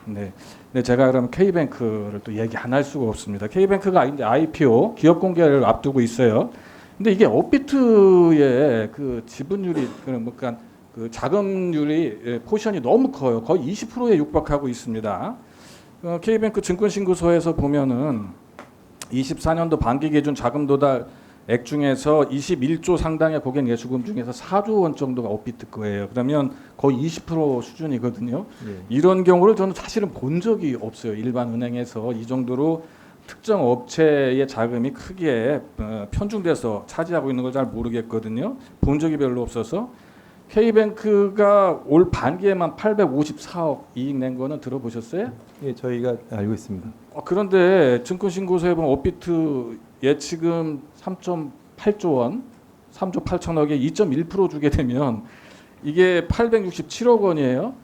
네. 네, 제가 그럼 K뱅크를 또 얘기 안 할 수가 없습니다. K뱅크가 이제 IPO 기업 공개를 앞두고 있어요. 근데 이게 업비트의 그 지분율이 그러니까 그 자금률이 포션이 너무 커요. 거의 20%에 육박하고 있습니다. K뱅크 증권신고서에서 보면은 24년도 반기 기준 자금 도달액 중에서 21조 상당의 고객 예수금 중에서 4조 원 정도가 업비트 거예요. 그러면 거의 20% 수준이거든요. 이런 경우를 저는 사실은 본 적이 없어요. 일반 은행에서 이 정도로 특정 업체의 자금이 크게 편중돼서 차지하고 있는 걸 잘 모르겠거든요. 본 적이 별로 없어서. K뱅크가 올 반기에만 854억 이익 낸 거는 들어보셨어요? 예, 저희가 알고 있습니다. 그런데 증권신고서에 보면 업비트 예치금 3.8조 원, 3조 8천억에 2.1% 주게 되면 이게 867억 원이에요.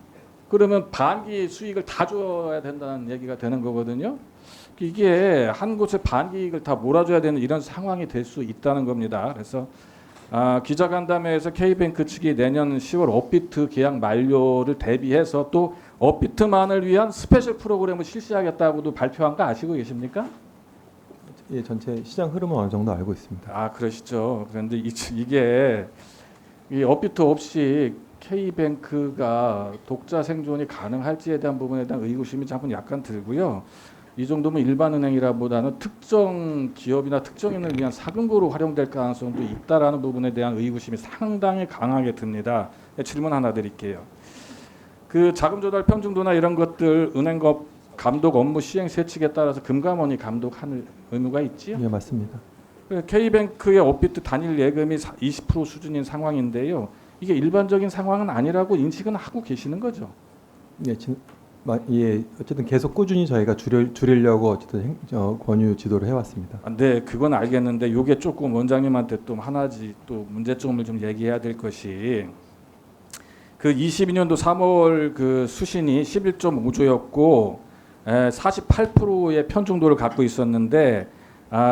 그러면 반기 수익을 다 줘야 된다는 얘기가 되는 거거든요. 이게 한 곳에 반기익을 다 몰아줘야 되는 이런 상황이 될 수 있다는 겁니다. 그래서 기자간담회에서 K뱅크 측이 내년 10월 업비트 계약 만료를 대비해서 또 업비트만을 위한 스페셜 프로그램을 실시하겠다고도 발표한 거 아시고 계십니까? 예, 전체 시장 흐름은 어느 정도 알고 있습니다. 그러시죠. 그런데 이게 이 업비트 없이 K뱅크가 독자 생존이 가능할지에 대한 부분에 대한 의구심이 약간 들고요. 이 정도면 일반 은행이라보다는 특정 기업이나 특정인을 위한 사금고로 활용될 가능성도 있다라는 부분에 대한 의구심이 상당히 강하게 듭니다. 질문 하나 드릴게요. 그 자금 조달 편중도나 이런 것들 은행 감독 업무 시행 세칙에 따라서 금감원이 감독하는 의무가 있지요? 예, 맞습니다. K뱅크의 업비트 단일 예금이 20% 수준인 상황인데요. 이게 일반적인 상황은 아니라고 인식은 하고 계시는 거죠? 예, 어쨌든 계속 꾸준히 저희가 줄이려고 어쨌든 권유 지도를 해왔습니다. 네, 그건 알겠는데 이게 조금 원장님한테 또 하나지 또 문제점을 좀 얘기해야 될 것이 그 22년도 3월 그 수신이 11.5조였고 48%의 편중도를 갖고 있었는데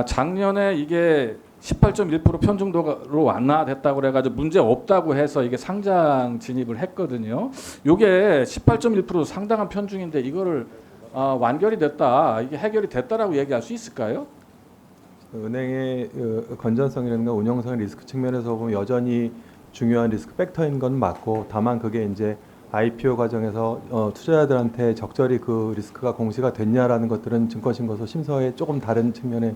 작년에 이게 18.1% 편중도로 완화됐다고 그래가지고 문제 없다고 해서 이게 상장 진입을 했거든요. 이게 18.1% 상당한 편중인데 이거를 완결이 됐다, 이게 해결이 됐다라고 얘기할 수 있을까요? 은행의 건전성이라든가 운영상 리스크 측면에서 보면 여전히 중요한 리스크 팩터인 건 맞고, 다만 그게 이제 IPO 과정에서 투자자들한테 적절히 그 리스크가 공시가 됐냐라는 것들은 증권신고서 심서에 조금 다른 측면의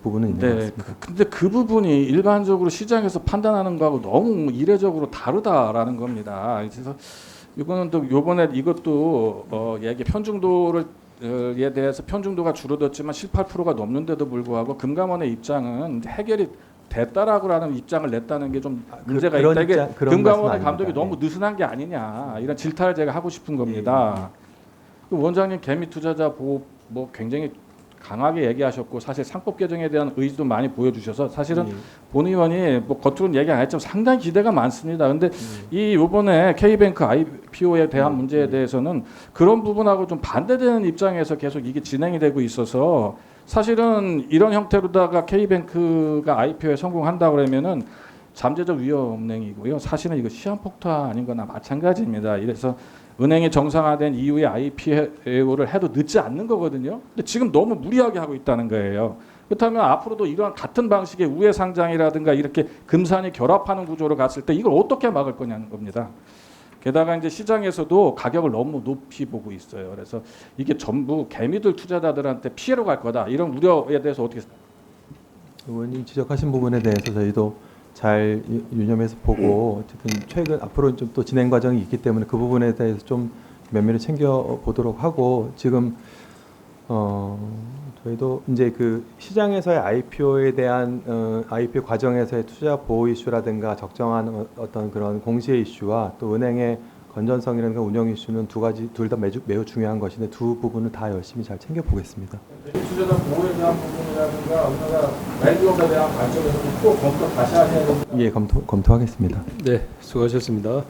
부분은 있는 것 같습니다. 근데 그 부분이 일반적으로 시장에서 판단하는 거하고 너무 이례적으로 다르다라는 겁니다. 그래서 이거는 또 요번에 이것도 얘기 편중도에 대해서 편중도가 줄어들었지만 18%가 넘는데도 불구하고 금감원의 입장은 해결이 됐다라고라는 입장을 냈다는 게 좀 문제가 있다. 이게 금감원의 감독이 너무 느슨한 게 아니냐, 이런 질타를 제가 하고 싶은 겁니다. 그 원장님 개미 투자자 보호 뭐 굉장히 강하게 얘기하셨고 사실 상법 개정에 대한 의지도 많이 보여주셔서 사실은 본 의원이 뭐 겉으로는 얘기 안 했지만 상당히 기대가 많습니다. 근데 이 이번에 K뱅크 IPO에 대한 문제에 대해서는 그런 부분하고 좀 반대되는 입장에서 계속 이게 진행이 되고 있어서 사실은 이런 형태로다가 K뱅크가 IPO에 성공한다 그러면은 잠재적 위험 은행이고요. 사실은 이거 시한폭탄 아닌 거나 마찬가지입니다. 이래서 은행이 정상화된 이후에 IPO를 해도 늦지 않는 거거든요. 근데 지금 너무 무리하게 하고 있다는 거예요. 그렇다면 앞으로도 이러한 같은 방식의 우회 상장이라든가 이렇게 금산이 결합하는 구조로 갔을 때 이걸 어떻게 막을 거냐는 겁니다. 게다가 이제 시장에서도 가격을 너무 높이 보고 있어요. 그래서 이게 전부 개미들 투자자들한테 피해로 갈 거다, 이런 우려에 대해서 어떻게 의원님 지적하신 부분에 대해서 저희도 잘 유념해서 보고 어쨌든 최근 앞으로 좀 또 진행 과정이 있기 때문에 그 부분에 대해서 좀 면밀히 챙겨 보도록 하고, 지금 저희도 이제 그 시장에서의 IPO에 대한 IPO 과정에서의 투자 보호 이슈라든가 적정한 어떤 그런 공시의 이슈와 또 은행의 건전성이라든가 운영 이슈는 두 가지 둘 다 매우 중요한 것인데 두 부분을 다 열심히 잘 챙겨 보겠습니다. 투자자 보호에 대한 부분이라든가 우리가 밸류업에 대한 관점에서 꼭 검토 다시 하셔야 됩니다. 예, 검토하겠습니다. 네, 수고하셨습니다.